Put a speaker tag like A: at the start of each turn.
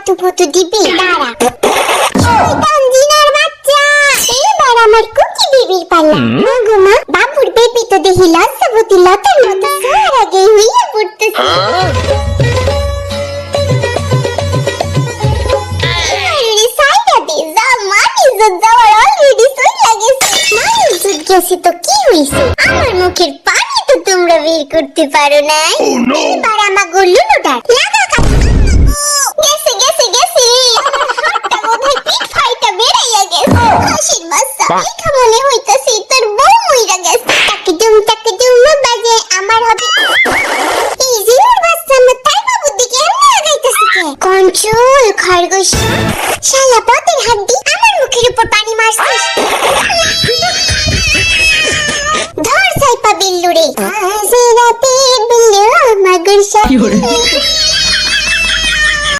A: পুতু দিবি দাঁড়া তানজিনার বাচ্চা এবার আমার কুকি বেবির পালা মাগো মা বাবুর বেবি তো দেখি লজ্জাবতী লতার মতো সবার আগে হইয়া পড়তেছে তো কি হইছে আমার মুখের পানি তো তোমরা বের করতে পারো না এবার আমার গল্লুটা লাগা গেছে গেছে গেছে হাতটা বোধহয় পিঠ ফাইটা বেরাইয়া গেছে হাসির বাচ্চা দেখা মনে হইতাছে তোর বউ মইরা গেছে তাকে দুম বাজে আমার হবে এই জিনুর বাচ্চা আমার তাই বাবুর দিকে এমনি লাগাইতেছে কে কন্ট্রোল খরগোশ শালা পথের হাড্ডি আমার মুখের উপর পানি মারছিস ধর সাইপা বিল্লু রে আজ রাতে বিল্লু আমার গুরসা